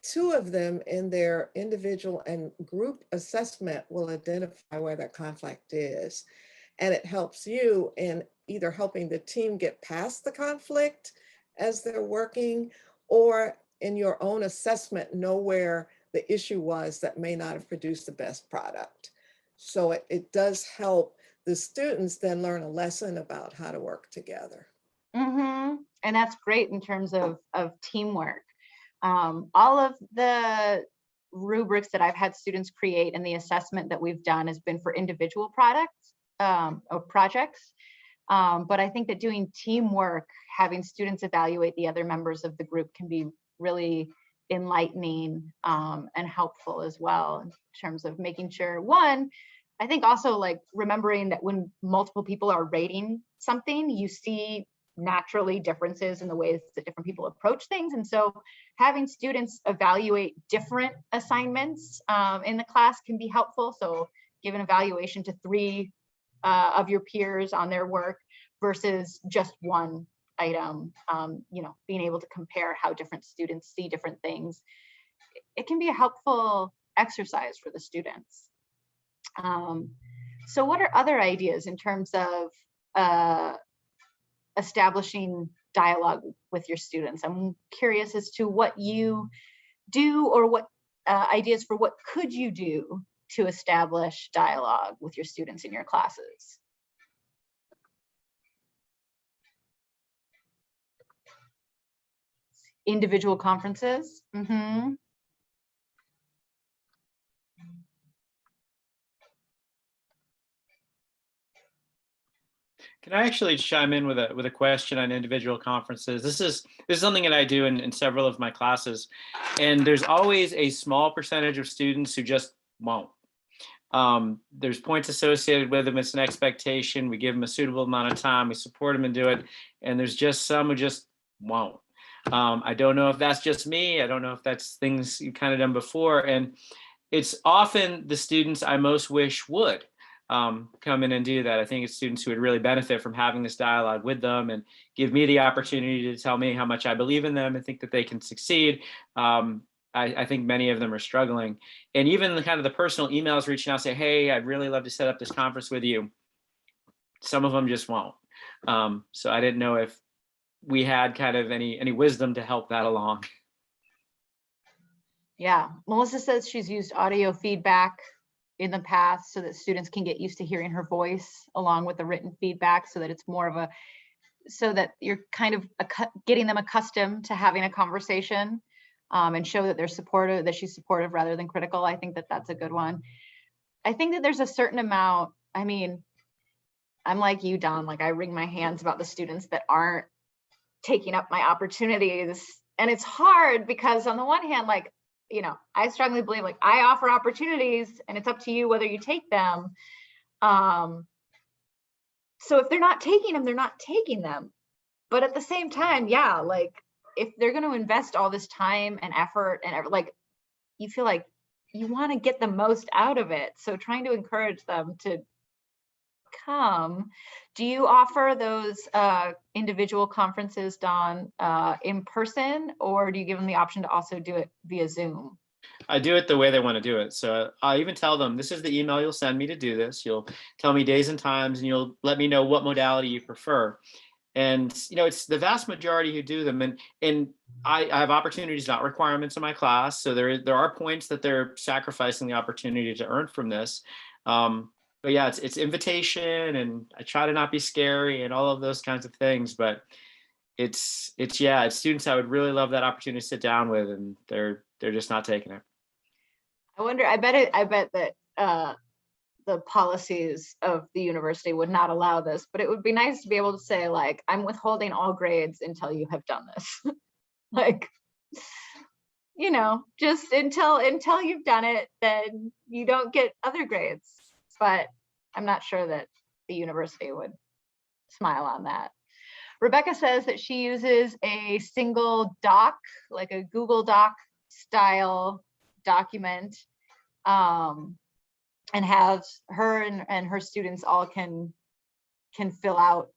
C: 2 of them in their individual and group assessment will identify where that conflict is. And it helps you in either helping the team get past the conflict as they're working, or in your own assessment, know where the issue was that may not have produced the best product. So it does help the students then learn a lesson about how to work together.
B: And that's great in terms of teamwork. All of the rubrics that I've had students create and the assessment that we've done has been for individual products or projects. But I think that doing teamwork, having students evaluate the other members of the group, can be really enlightening and helpful as well, in terms of making sure, one, I think also like remembering that when multiple people are rating something, you see naturally differences in the ways that different people approach things. And so having students evaluate different assignments in the class can be helpful. So give an evaluation to 3 of your peers on their work versus just one item, being able to compare how different students see different things. It can be a helpful exercise for the students. So what are other ideas in terms of establishing dialogue with your students? I'm curious as to what you do, or what ideas for what could you do to establish dialogue with your students in your classes. Individual conferences.
A: Can I actually chime in with a question on individual conferences? This is something that I do in several of my classes, and there's always a small percentage of students who just won't. There's points associated with them. It's an expectation. We give them a suitable amount of time. We support them and do it. And there's just some who just won't. I don't know if that's just me. I don't know if that's things you've kind of done before. And it's often the students I most wish would come in and do that. I think it's students who would really benefit from having this dialogue with them and give me the opportunity to tell me how much I believe in them and think that they can succeed. I think many of them are struggling. And even the kind of the personal emails reaching out, say, hey, I'd really love to set up this conference with you. Some of them just won't. So I didn't know if we had kind of any wisdom to help that along.
B: Yeah, Melissa says she's used audio feedback in the past so that students can get used to hearing her voice along with the written feedback, so that it's more of so that you're kind of getting them accustomed to having a conversation, and show that they're supportive, that she's supportive rather than critical. I think that that's a good one. I think that there's a certain amount, I mean, I'm like you, Don, like I wring my hands about the students that aren't taking up my opportunities. And it's hard because on the one hand, like, you know, I strongly believe like I offer opportunities and it's up to you whether you take them. So if they're not taking them, they're not taking them. But at the same time, yeah, like if they're going to invest all this time and effort and like, you feel like you want to get the most out of it. So trying to encourage them to come. Do you offer those individual conferences, Don, in person, or do you give them the option to also do it via Zoom?
A: I do it the way they want to do it. So I even tell them, this is the email you'll send me to do this. You'll tell me days and times, and you'll let me know what modality you prefer. And, you know, it's the vast majority who do them. And I have opportunities, not requirements in my class. So there are points that they're sacrificing the opportunity to earn from this. But yeah, it's invitation, and I try to not be scary and all of those kinds of things. But it's students I would really love that opportunity to sit down with, and they're just not taking it.
B: I wonder, I bet that the policies of the university would not allow this, but it would be nice to be able to say, like, I'm withholding all grades until you have done this. Like, you know, just until you've done it, then you don't get other grades. But I'm not sure that the university would smile on that. Rebecca says that she uses a single doc, like a Google Doc style document, and has her and her students all can fill out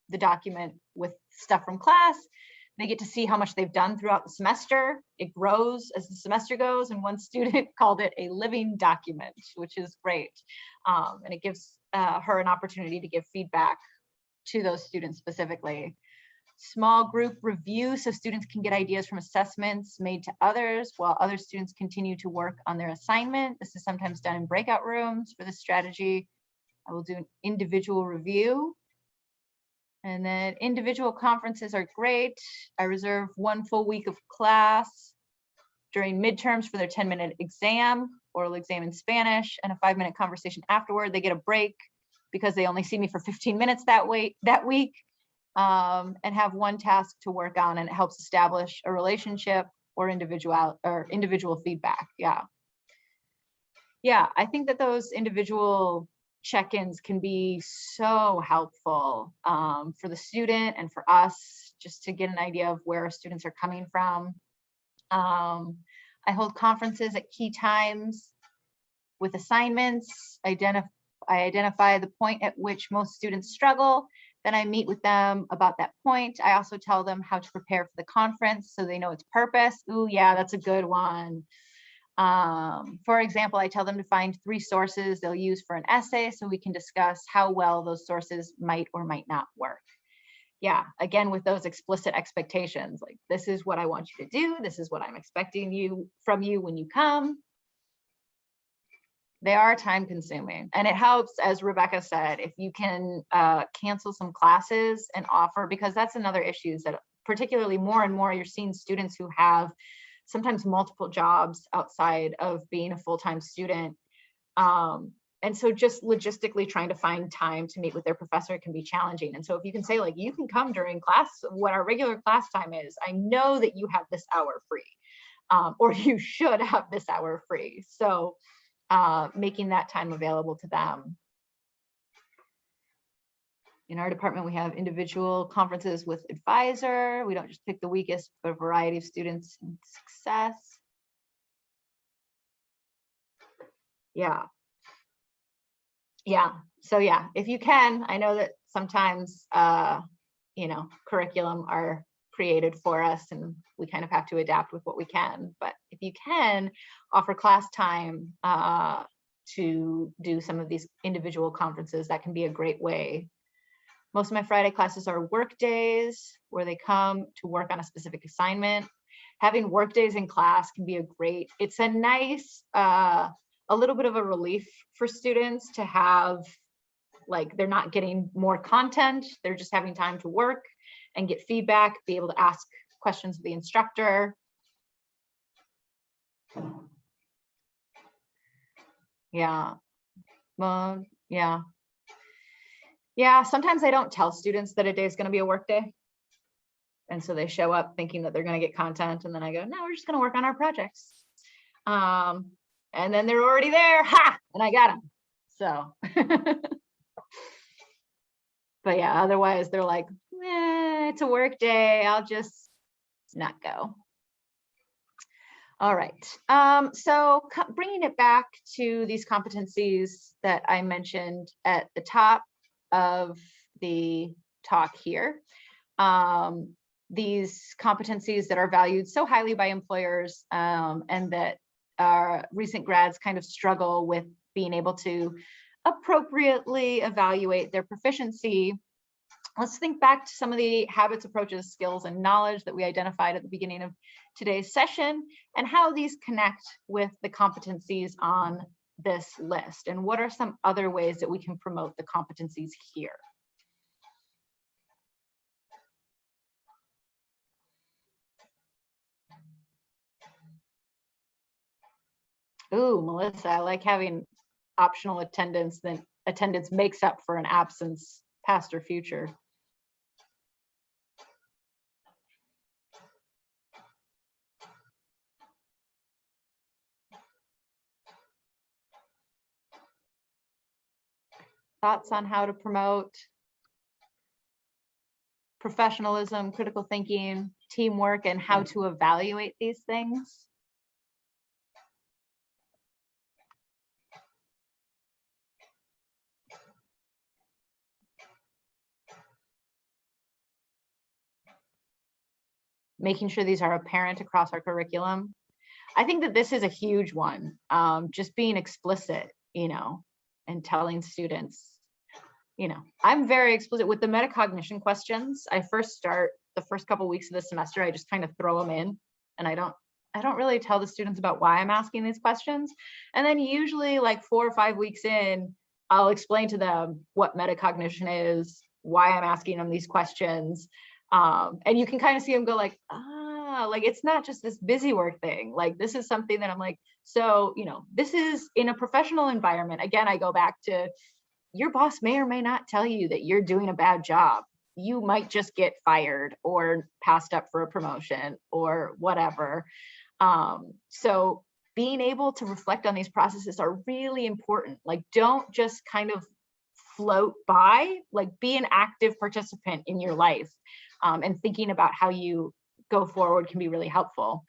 B: the document with stuff from class. They get to see how much they've done throughout the semester. It grows as the semester goes, and one student called it a living document, which is great. And it gives her an opportunity to give feedback to those students specifically. Small group review, so students can get ideas from assessments made to others while other students continue to work on their assignment. This is sometimes done in breakout rooms. For this strategy, I will do an individual review. And then individual conferences are great. I reserve 1 full week of class during midterms for their 10-minute exam, oral exam in Spanish, and a 5-minute conversation afterward. They get a break because they only see me for 15 minutes that week. And have one task to work on, and it helps establish a relationship or individual feedback. Yeah, I think that those individual check-ins can be so helpful for the student and for us, just to get an idea of where our students are coming from. I hold conferences at key times with assignments. I identify the point at which most students struggle. Then I meet with them about that point. I also tell them how to prepare for the conference so they know its purpose. Ooh, yeah, that's a good one. For example, I tell them to find 3 sources they'll use for an essay so we can discuss how well those sources might or might not work. Yeah, again, with those explicit expectations, like, this is what I want you to do. This is what I'm expecting from you when you come. They are time consuming, and it helps, as Rebecca said, if you can cancel some classes and offer, because that's another issue, is that particularly more and more you're seeing students who have sometimes multiple jobs outside of being a full-time student. and so just logistically trying to find time to meet with their professor can be challenging. And so if you can say, like, you can come during class, what our regular class time is, I know that you have this hour free, or you should have this hour free. So making that time available to them. In our department, we have individual conferences with advisor. We don't just pick the weakest, but a variety of students in success. Yeah. Yeah. So yeah, if you can, I know that sometimes, you know, curriculum are created for us and we kind of have to adapt with what we can. But if you can offer class time to do some of these individual conferences, that can be a great way. Most of my Friday classes are work days where they come to work on a specific assignment. Having work days in class can be it's a nice, a little bit of a relief for students to have, like, they're not getting more content, they're just having time to work and get feedback, be able to ask questions of the instructor. Yeah. Yeah. Yeah, sometimes I don't tell students that a day is going to be a work day. And so they show up thinking that they're going to get content. And then I go, no, we're just going to work on our projects. And then they're already there. Ha! And I got them. So, but yeah, otherwise they're like, it's a work day. I'll just not go. All right. So bringing it back to these competencies that I mentioned at the top of the talk here. These competencies that are valued so highly by employers, and that recent grads kind of struggle with being able to appropriately evaluate their proficiency. Let's think back to some of the habits, approaches, skills, and knowledge that we identified at the beginning of today's session, and how these connect with the competencies on this list, and what are some other ways that we can promote the competencies here. Ooh, Melissa, I like having optional attendance, then attendance makes up for an absence, past or future. Thoughts on how to promote professionalism, critical thinking, teamwork, and how to evaluate these things? Making sure these are apparent across our curriculum. I think that this is a huge one. Just being explicit, you know, and telling students, you know, I'm very explicit with the metacognition questions. I first start the first couple weeks of the semester, I just kind of throw them in, and I don't really tell the students about why I'm asking these questions. And then usually like 4 or 5 weeks in, I'll explain to them what metacognition is, why I'm asking them these questions. And you can kind of see them go like, like, it's not just this busy work thing. Like, this is something that I'm like, so, you know, this is in a professional environment. Again, I go back to, your boss may or may not tell you that you're doing a bad job. You might just get fired or passed up for a promotion or whatever. So being able to reflect on these processes are really important. Like, don't just kind of float by, like, be an active participant in your life, and thinking about how you go forward can be really helpful.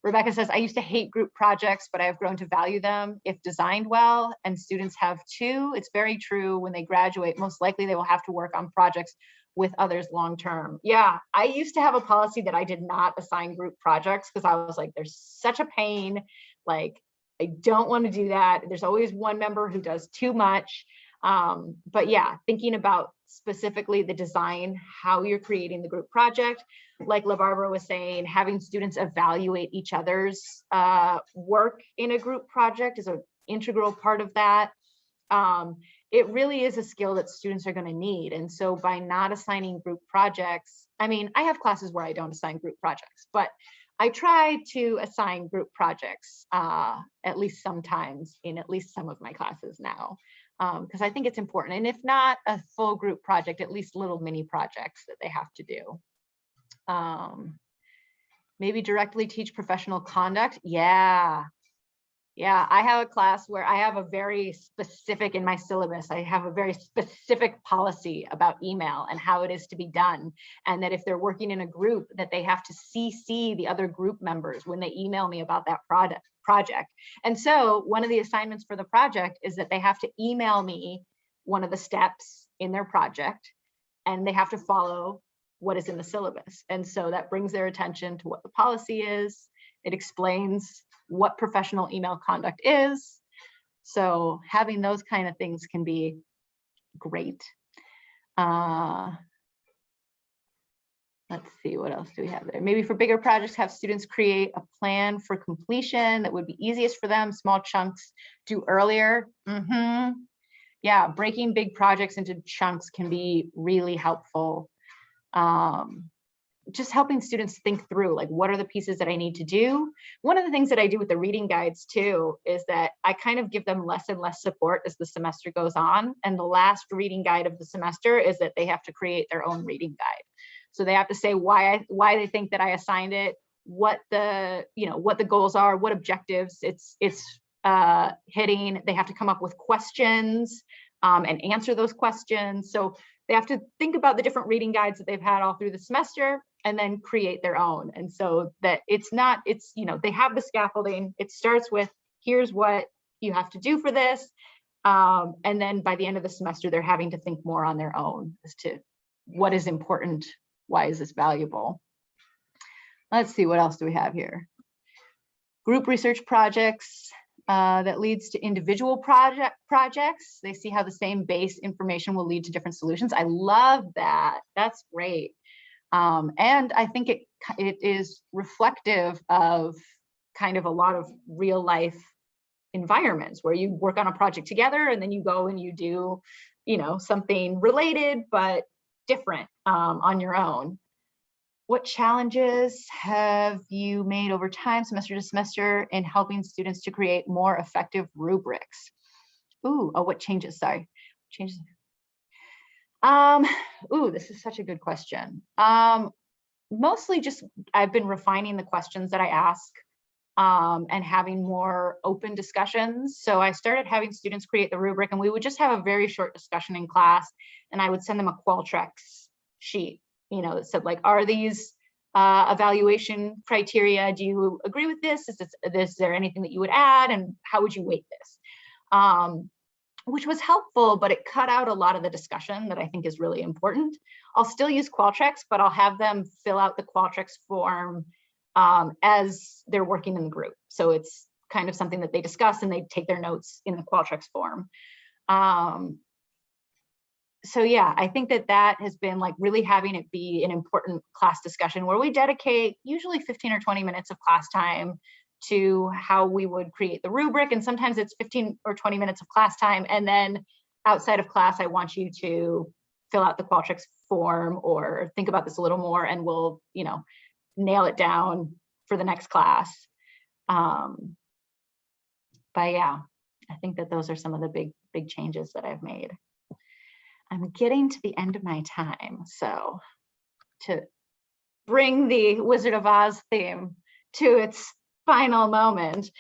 B: Rebecca says, I used to hate group projects, but I have grown to value them if designed well, and students have too. It's very true. When they graduate, most likely they will have to work on projects with others long-term. Yeah, I used to have a policy that I did not assign group projects because I was like, there's such a pain. Like, I don't want to do that. There's always one member who does too much. But yeah, thinking about specifically the design, how you're creating the group project, like LaBarbara was saying, having students evaluate each other's work in a group project is an integral part of that. It really is a skill that students are going to need. And so by not assigning group projects, I mean, I have classes where I don't assign group projects, but I try to assign group projects at least sometimes in at least some of my classes now, because I think it's important. And if not a full group project, at least little mini projects that they have to do. Maybe directly teach professional conduct. Yeah, I have a class where I have a very specific, in my syllabus, I have a very specific policy about email and how it is to be done. And that if they're working in a group, that they have to CC the other group members when they email me about that project. And so one of the assignments for the project is that they have to email me one of the steps in their project, and they have to follow what is in the syllabus. And so that brings their attention to what the policy is. It explains what professional email conduct is. So having those kind of things can be great. Let's see, what else do we have there? Maybe for bigger projects, have students create a plan for completion that would be easiest for them, small chunks, do earlier. Yeah, breaking big projects into chunks can be really helpful. Just helping students think through, like, what are the pieces that I need to do? One of the things that I do with the reading guides too is that I kind of give them less and less support as the semester goes on. And the last reading guide of the semester is that they have to create their own reading guide. So they have to say why they think that I assigned it, what the goals are, what objectives it's hitting. They have to come up with questions and answer those questions. So they have to think about the different reading guides that they've had all through the semester and then create their own. And so that they have the scaffolding. It starts with, here's what you have to do for this. And then by the end of the semester, they're having to think more on their own as to what is important. Why is this valuable? Let's see, what else do we have here? Group research projects. That leads to individual projects. They see how the same base information will lead to different solutions. I love that. That's great. And I think it is reflective of kind of a lot of real life environments where you work on a project together and then you go and you do, something related but different on your own. What challenges have you made over time, semester to semester, in helping students to create more effective rubrics? What changes? Sorry, changes. This is such a good question. Mostly just I've been refining the questions that I ask and having more open discussions. So I started having students create the rubric, and we would just have a very short discussion in class, and I would send them a Qualtrics sheet. That said, like, are these evaluation criteria? Do you agree with this? Is there anything that you would add? And how would you weight this? Which was helpful, but it cut out a lot of the discussion that I think is really important. I'll still use Qualtrics, but I'll have them fill out the Qualtrics form as they're working in the group. So it's kind of something that they discuss and they take their notes in the Qualtrics form. So yeah, I think that has been like really having it be an important class discussion where we dedicate usually 15 or 20 minutes of class time to how we would create the rubric. And sometimes it's 15 or 20 minutes of class time. And then outside of class, I want you to fill out the Qualtrics form or think about this a little more, and we'll, nail it down for the next class. But yeah, I think that those are some of the big changes that I've made. I'm getting to the end of my time. So to bring the Wizard of Oz theme to its final moment,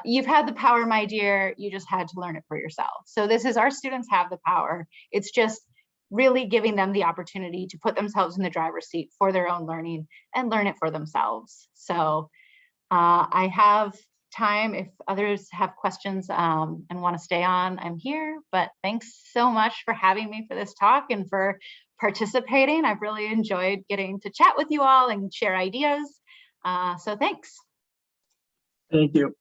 B: you've had the power, my dear, you just had to learn it for yourself. So this is, our students have the power. It's just really giving them the opportunity to put themselves in the driver's seat for their own learning and learn it for themselves. So I have time if others have questions and want to stay on, I'm here. But thanks so much for having me for this talk and for participating. I've really enjoyed getting to chat with you all and share ideas. So thanks.
D: Thank you.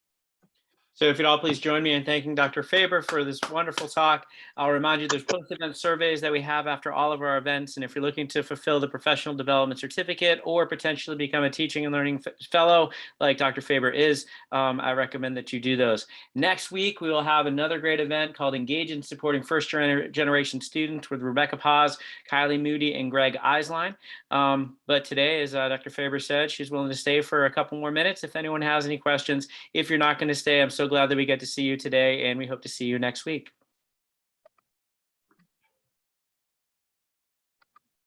A: So if you'd all please join me in thanking Dr. Faber for this wonderful talk. I'll remind you there's post-event surveys that we have after all of our events. And if you're looking to fulfill the professional development certificate or potentially become a teaching and learning fellow like Dr. Faber is, I recommend that you do those. Next week, we will have another great event called Engage in Supporting First Generation Students with Rebecca Paz, Kylie Moody, and Greg Eislein. But today, as Dr. Faber said, she's willing to stay for a couple more minutes if anyone has any questions. If you're not going to stay, I'm so glad that we get to see you today, and we hope to see you next week.